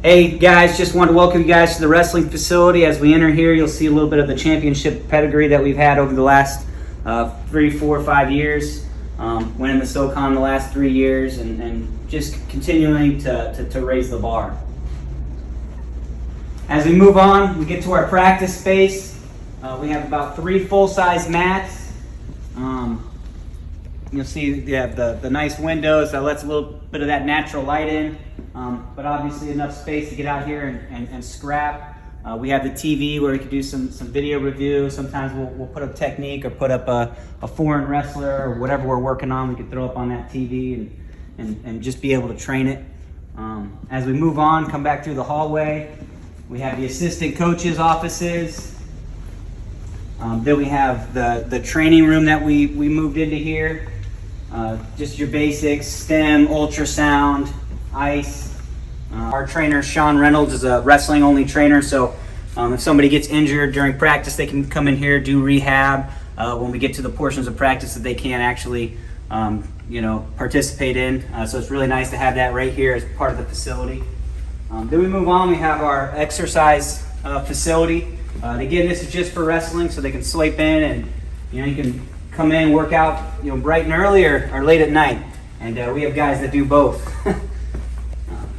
Hey guys, just wanted to welcome you guys to the wrestling facility. As we enter here, you'll see a little bit of the championship pedigree that we've had over the last 3, 4, 5 years. Winning the SoCon the last 3 years and just continuing to raise the bar. As we move on, we get to our practice space. We have about 3 full-size mats. You'll see the nice windows that lets a little bit of that natural light in, but obviously enough space to get out here and scrap. We have the TV where we can do some video review. Sometimes we'll put up technique or put up a foreign wrestler or whatever we're working on. We can throw up on that TV and just be able to train it. As we move on, come back through the hallway. We have the assistant coaches' offices. Then we have the training room that we moved into here. Just your basics, STEM, ultrasound, ice. Our trainer, Sean Reynolds, is a wrestling-only trainer, so if somebody gets injured during practice, they can come in here, do rehab. When we get to the portions of practice that they can't actually participate in. So it's really nice to have that right here as part of the facility. Then we move on, we have our exercise facility. Again, this is just for wrestling, so they can sleep in and you can come in, work out bright and early or late at night. And we have guys that do both.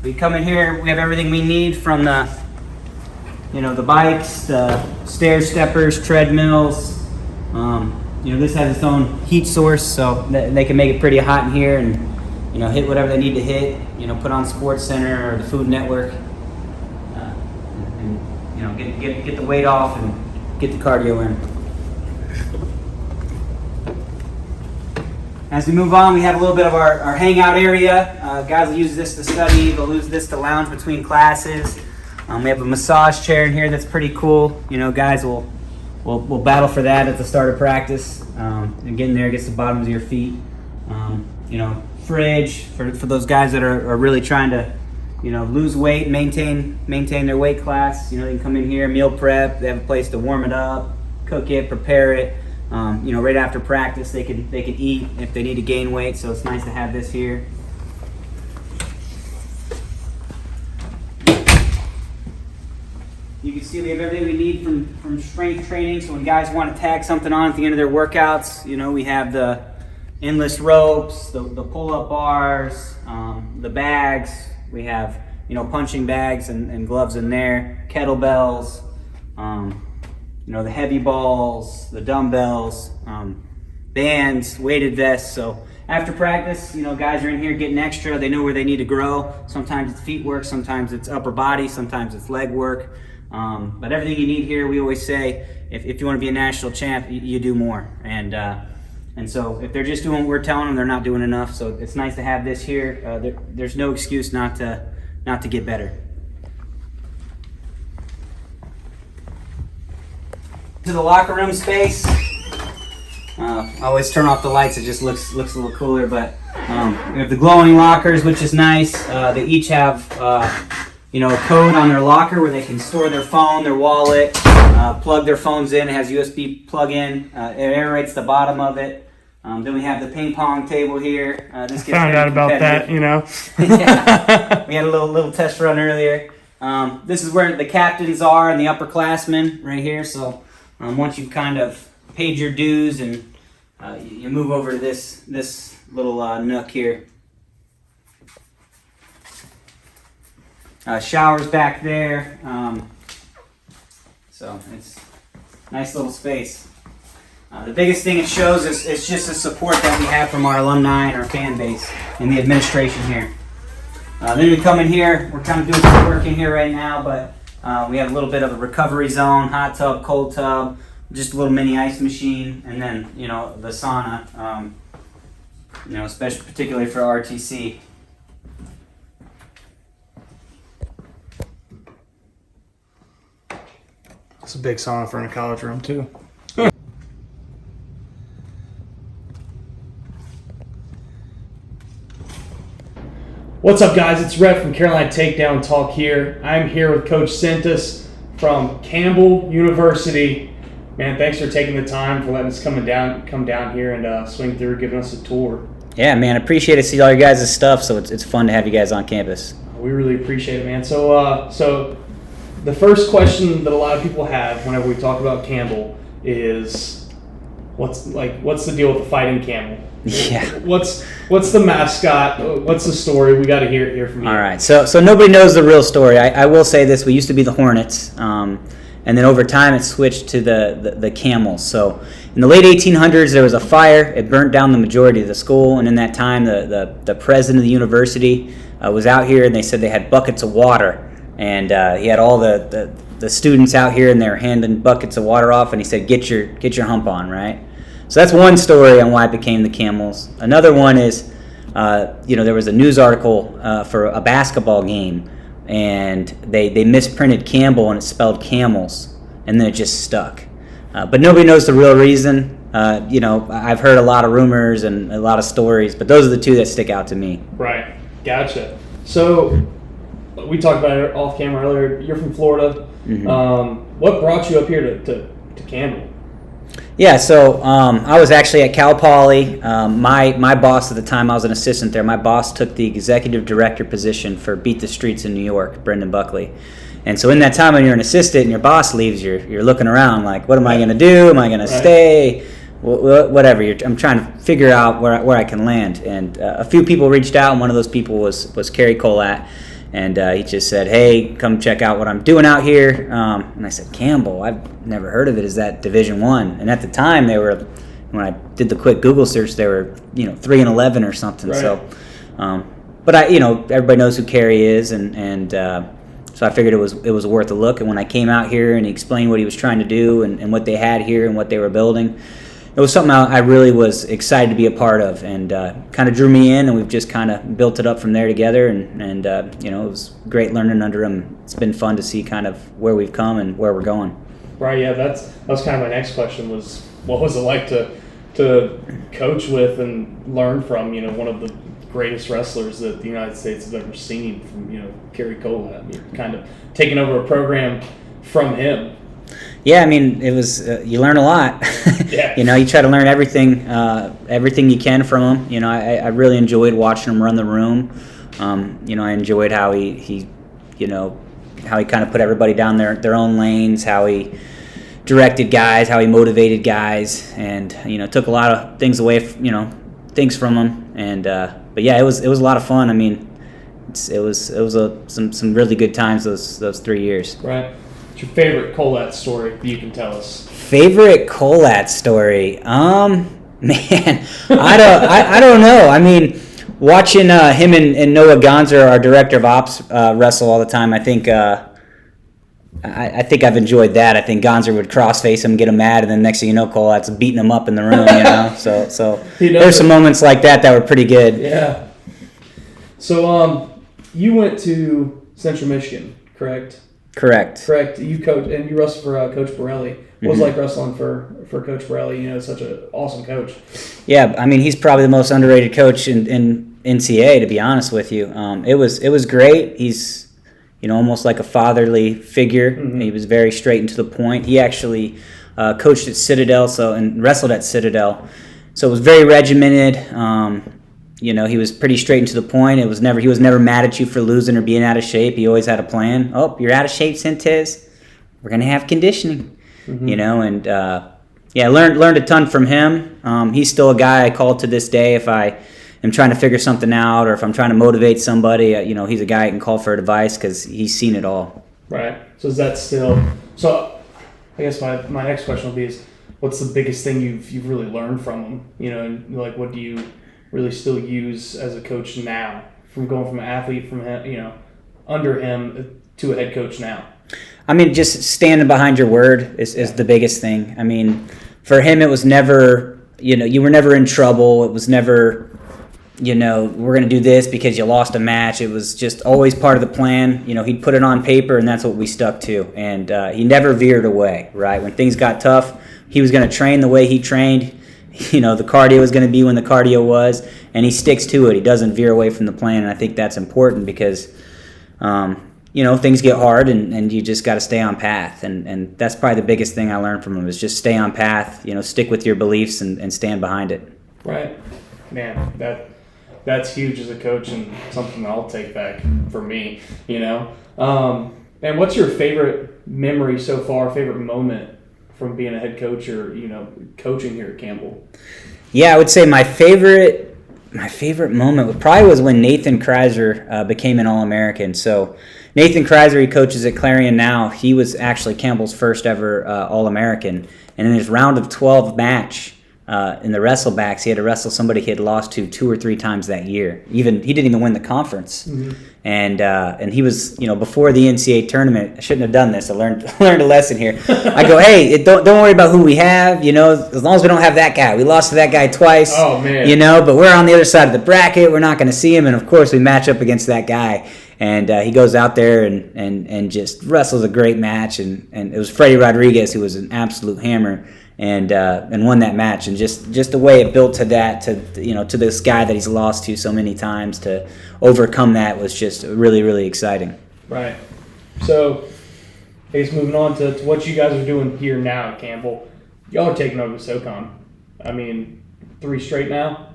We come in here, we have everything we need from the bikes, the stair steppers, treadmills. This has its own heat source, so they can make it pretty hot in here and hit whatever they need to hit. Put on Sports Center or the Food Network, and get the weight off and get the cardio in. As we move on, we have a little bit of our hangout area. Guys will use this to study. They'll use this to lounge between classes. We have a massage chair in here that's pretty cool. Guys will battle for that at the start of practice. And getting there gets the bottoms of your feet. Fridge for those guys that are really trying to lose weight, maintain their weight class. They can come in here, meal prep. They have a place to warm it up, cook it, prepare it. Right after practice, they can eat if they need to gain weight. So it's nice to have this here. You can see we have everything we need from strength training. So when guys want to tag something on at the end of their workouts, we have the endless ropes, the pull-up bars, the bags. We have punching bags and gloves in there, kettlebells. The heavy balls, the dumbbells, bands, weighted vests. So after practice, guys are in here getting extra. They know where they need to grow. Sometimes it's feet work, sometimes it's upper body, sometimes it's leg work. But everything you need here, we always say, if you want to be a national champ, you do more. And so if they're just doing what we're telling them, they're not doing enough. So it's nice to have this here. There's no excuse not to get better. To the locker room space. I always turn off the lights, it just looks a little cooler, but we have the glowing lockers, which is nice. They each have a code on their locker where they can store their phone, their wallet, plug their phones in. It has USB plug-in. It aerates the bottom of it. Then we have the ping pong table here. This gets found out about that, Yeah, we had a little test run earlier. This is where the captains are and the upperclassmen right here. So once you've kind of paid your dues and you move over to this little nook here. Showers back there. So it's a nice little space. The biggest thing it shows is just the support that we have from our alumni and our fan base and the administration here. Then we come in here, we're kind of doing some work in here right now, but we have a little bit of a recovery zone, hot tub, cold tub, just a little mini ice machine, and then, the sauna, especially particularly for RTC. It's a big sauna for in a college room too. What's up, guys? It's Rhett from Carolina Takedown Talk here. I'm here with Coach Sentes from Campbell University. Man, thanks for taking the time, for letting us come down here and swing through, giving us a tour. Yeah, man, appreciate it. See all your guys' stuff, so it's fun to have you guys on campus. We really appreciate it, man. So the first question that a lot of people have whenever we talk about Campbell is, what's the deal with the fighting camel? Yeah. What's the mascot? What's the story? We got to hear from you. All right. So nobody knows the real story. I will say this: we used to be the Hornets, and then over time it switched to the Camels. So in the late 1800s, there was a fire. It burnt down the majority of the school, and in that time, the president of the university was out here, and they said they had buckets of water, and he had all the students out here, and they were handing buckets of water off, and he said, "Get your hump on," right? So that's one story on why it became the Camels. Another one is, there was a news article for a basketball game, and they misprinted Campbell and it spelled camels, and then it just stuck. But nobody knows the real reason. I've heard a lot of rumors and a lot of stories, but those are the two that stick out to me. Right. Gotcha. So we talked about it off camera earlier. You're from Florida. Mm-hmm. What brought you up here to Campbell? Yeah, so I was actually at Cal Poly. My boss at the time, I was an assistant there. My boss took the executive director position for Beat the Streets in New York, Brendan Buckley. And so in that time when you're an assistant and your boss leaves, you're looking around like, what am I going to do? Am I going to stay? Whatever. I'm trying to figure out where I can land. And a few people reached out, and one of those people was Kerry Colat. And he just said, hey, come check out what I'm doing out here. And I said, Campbell, I've never heard of it. Is that Division I? And at the time, when I did the quick Google search, they were 3-11 or something. Right. So, but everybody knows who Kerry is, and so I figured it was worth a look. And when I came out here and he explained what he was trying to do and what they had here and what they were building, it was something I really was excited to be a part of, and kind of drew me in, and we've just kind of built it up from there together, and it was great learning under him. It's been fun to see kind of where we've come and where we're going. Right, yeah, that was kind of my next question was, what was it like to coach with and learn from, one of the greatest wrestlers that the United States has ever seen, from, Kerry Colat, kind of taking over a program from him. Yeah, I mean, it was you learn a lot. Yeah. You try to learn everything you can from him. I really enjoyed watching him run the room. I enjoyed how he kind of put everybody down their own lanes, how he directed guys, how he motivated guys, and took a lot of things away, things from him. And but yeah, it was a lot of fun. I mean, it was some really good times those 3 years. Right. What's your favorite Colat story that you can tell us? Favorite Colat story? Man, I don't know. I mean, watching him and Noah Gonzer, our director of ops, wrestle all the time, I think I've enjoyed that. I think Gonzer would cross-face him, get him mad, and then next thing you know, Colat's beating him up in the room, So there's some moments like that were pretty good. Yeah. So you went to Central Michigan, correct? Correct. You coach and you wrestled for Coach Borelli. What was it like wrestling for Coach Borelli? Such an awesome coach. Yeah, I mean, he's probably the most underrated coach in NCAA, to be honest with you. It was great. He's almost like a fatherly figure. Mm-hmm. He was very straight and to the point. He actually coached at Citadel, and wrestled at Citadel, so it was very regimented. He was pretty straight and to the point. He was never mad at you for losing or being out of shape. He always had a plan. Oh, you're out of shape, Sentes. We're gonna have conditioning. Mm-hmm. Learned a ton from him. He's still a guy I call to this day if I am trying to figure something out, or if I'm trying to motivate somebody. He's a guy I can call for advice because he's seen it all. Right. So is that still? So I guess my next question will be is, what's the biggest thing you've really learned from him? And what do you really still use as a coach now, from going from an athlete from him, under him, to a head coach now? I mean, just standing behind your word is the biggest thing. I mean, for him, it was never, you were never in trouble. It was never, we're going to do this because you lost a match. It was just always part of the plan. He'd put it on paper, and that's what we stuck to. And he never veered away, right? When things got tough, he was going to train the way he trained. The cardio was going to be when the cardio was, and he sticks to it. He doesn't veer away from the plan, and I think that's important because, things get hard, and you just got to stay on path, and that's probably the biggest thing I learned from him is just stay on path, stick with your beliefs and stand behind it. Right. Man, that's huge as a coach and something that I'll take back for me, you know. And what's your favorite memory so far, favorite moment from being a head coach or, you know, coaching here at Campbell? Yeah, I would say my favorite moment probably was when Nathan Kreiser became an All-American. So Nathan Kreiser, he coaches at Clarion now. He was actually Campbell's first ever All-American. And in his round of 12 match in the wrestlebacks, he had to wrestle somebody he had lost to 2 or 3 times that year. He didn't even win the conference. Mm-hmm. And he was, you know, before the NCAA tournament. I shouldn't have done this. I learned a lesson here. I go, hey, don't worry about who we have. You know, as long as we don't have that guy. We lost to that guy twice. Oh man. You know, but we're on the other side of the bracket. We're not going to see him, and of course we match up against that guy. And he goes out there and just wrestles a great match. And it was Freddie Rodriguez, who was an absolute hammer, and won that match. And just the way it built to that, to this guy that he's lost to so many times, to overcome that was just really, really exciting. Right. So, I guess moving on to what you guys are doing here now at Campbell. Y'all are taking over SoCon. I mean, 3 straight now?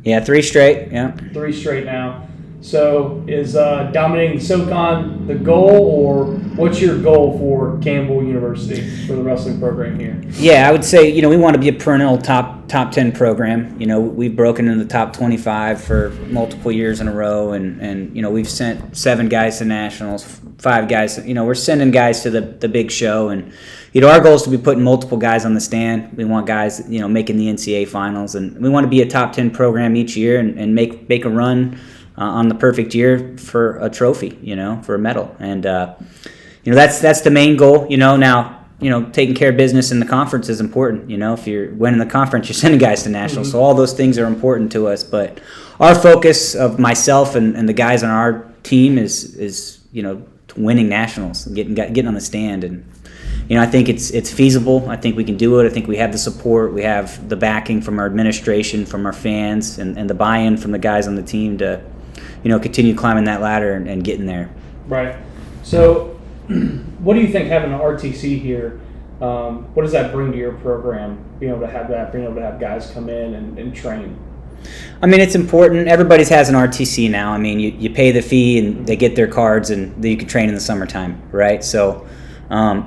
Yeah, 3 straight. Yeah. 3 straight now. So is dominating the SoCon the goal, or what's your goal for Campbell University for the wrestling program here? Yeah, I would say, you know, we want to be a perennial top 10 program. You know, we've broken into the top 25 for multiple years in a row, and you know, we've sent 7 guys to nationals, 5 guys. You know, we're sending guys to the big show, and you know, our goal is to be putting multiple guys on the stand. We want guys, you know, making the NCAA finals, and we want to be a top 10 program each year and make a run on the perfect year for a trophy, you know, for a medal. And, you know, that's the main goal. You know, now, you know, taking care of business in the conference is important. You know, if you're winning the conference, you're sending guys to nationals. Mm-hmm. So all those things are important to us. But our focus of myself and the guys on our team is you know, winning nationals and getting on the stand. And, you know, I think it's feasible. I think we can do it. I think we have the support. We have the backing from our administration, from our fans, and the buy-in from the guys on the team to, you know, continue climbing that ladder and getting there. Right. So, what do you think having an RTC here, what does that bring to your program, being able to have guys come in and train? I mean, it's important. Everybody has an RTC now. I mean, you pay the fee and they get their cards, and you can train in the summertime, right? So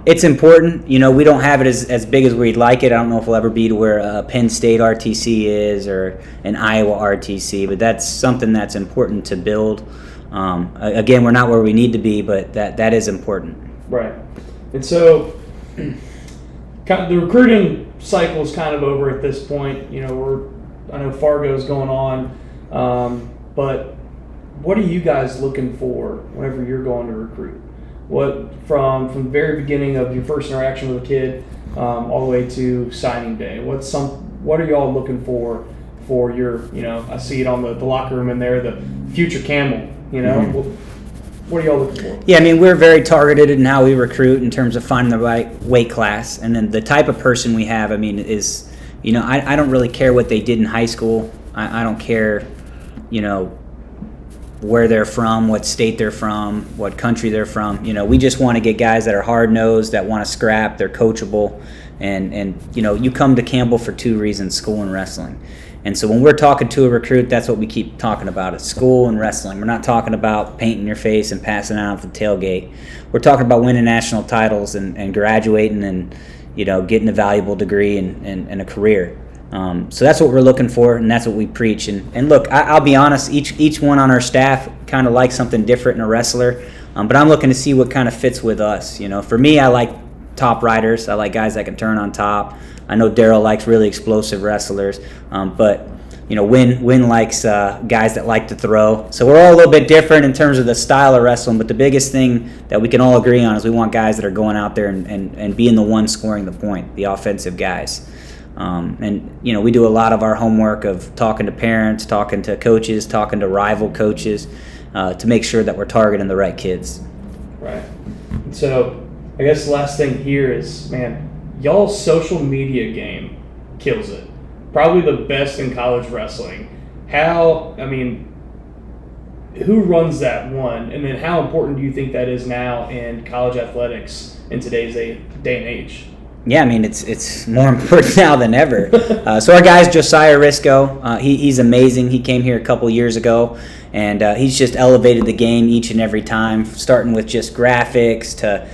it's important. You know, we don't have it as big as we'd like it. I don't know if we'll ever be to where a Penn State RTC is or an Iowa RTC, but that's something that's important to build. Again, we're not where we need to be, but that is important. Right. And so the recruiting cycle is kind of over at this point. You know, I know Fargo's going on, but what are you guys looking for whenever you're going to recruit? What from the very beginning of your first interaction with a kid all the way to signing day? What are y'all looking for your, you know, I see it on the locker room in there, the future Campbell, you know? Mm-hmm. What are y'all looking for? Yeah, I mean, we're very targeted in how we recruit in terms of finding the right weight class, and then the type of person we have, I mean, is, you know, I don't really care what they did in high school. I don't care, you know, where they're from, what state they're from, what country they're from. You know, we just want to get guys that are hard-nosed, that want to scrap, they're coachable, and you know, you come to Campbell for 2 reasons, school and wrestling. And so when we're talking to a recruit, that's what we keep talking about, is school and wrestling. We're not talking about painting your face and passing out at the tailgate. We're talking about winning national titles and graduating and, you know, getting a valuable degree and a career. So that's what we're looking for, and that's what we preach. And look, I'll be honest, each one on our staff kind of likes something different in a wrestler, but I'm looking to see what kind of fits with us. You know, for me, I like top riders. I like guys that can turn on top. I know Daryl likes really explosive wrestlers, but you know, Win likes guys that like to throw. So we're all a little bit different in terms of the style of wrestling, but the biggest thing that we can all agree on is we want guys that are going out there and being the one scoring the point, the offensive guys. And, you know, we do a lot of our homework of talking to parents, talking to coaches, talking to rival coaches to make sure that we're targeting the right kids. Right. So I guess the last thing here is, man, y'all's social media game kills it. Probably the best in college wrestling. Who runs that one? And then how important do you think that is now in college athletics in today's day and age? Yeah, I mean, it's more important now than ever. So our guy's Josiah Risco. He's amazing. He came here a couple years ago, and he's just elevated the game each and every time, starting with just graphics to,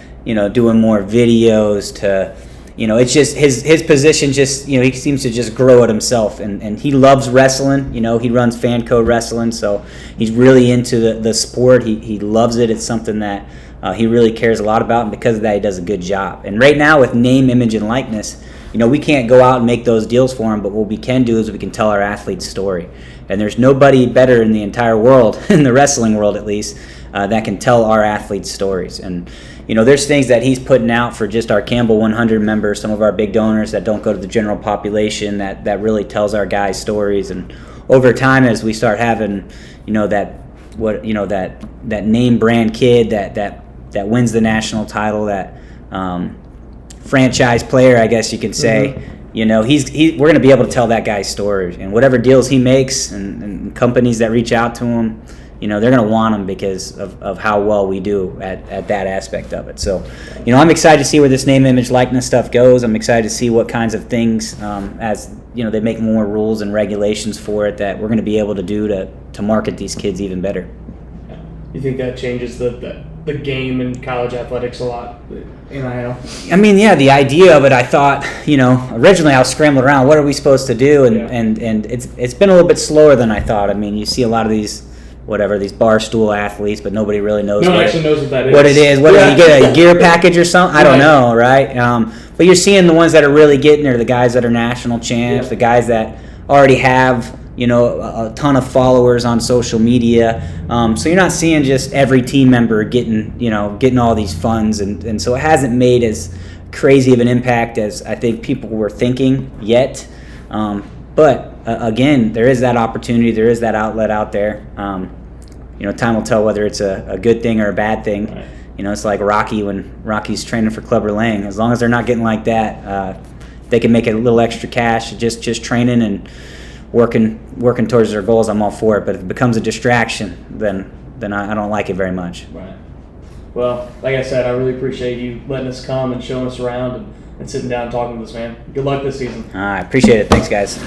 doing more videos to, it's just his position just, he seems to just grow it himself, and he loves wrestling. He runs Fan Code Wrestling, so he's really into the sport. He loves it. It's something that he really cares a lot about, and because of that, he does a good job. And right now, with name, image, and likeness, we can't go out and make those deals for him, but what we can do is we can tell our athlete's story. And there's nobody better in the entire world, in the wrestling world at least, that can tell our athletes' stories. And there's things that he's putting out for just our Campbell 100 members, some of our big donors that don't go to the general population, that really tells our guys' stories. And over time, as we start having, that name brand kid that wins the national title, that franchise player, I guess you could say. Mm-hmm. We're going to be able to tell that guy's story, and whatever deals he makes, and companies that reach out to him, they're going to want him because of how well we do at that aspect of it. So, I'm excited to see where this name, image, likeness stuff goes. I'm excited to see what kinds of things, as they make more rules and regulations for it, that we're going to be able to do to market these kids even better. You think that changes the game in college athletics a lot? NIL? I mean, yeah, the idea of it, I thought, originally I was scrambling around, what are we supposed to do? And it's been a little bit slower than I thought. I mean, you see a lot of these bar stool athletes, but nobody really knows what it is. What it is. What do you get, a gear package or something? I don't know, right? But you're seeing the ones that are really getting there, the guys that are national champs, the guys that already have a ton of followers on social media. So you're not seeing just every team member getting all these funds, and so it hasn't made as crazy of an impact as I think people were thinking yet. But again, there is that opportunity, there is that outlet out there. Time will tell whether it's a good thing or a bad thing. Right. It's like Rocky when Rocky's training for Clubber Lang. As long as they're not getting like that, they can make a little extra cash just training and working towards their goals. I'm all for it, but if it becomes a distraction, then I don't like it very much. Right. Well, like I said, I really appreciate you letting us come and showing us around and sitting down and talking with us, man. Good luck this season. I appreciate it. Thanks, guys.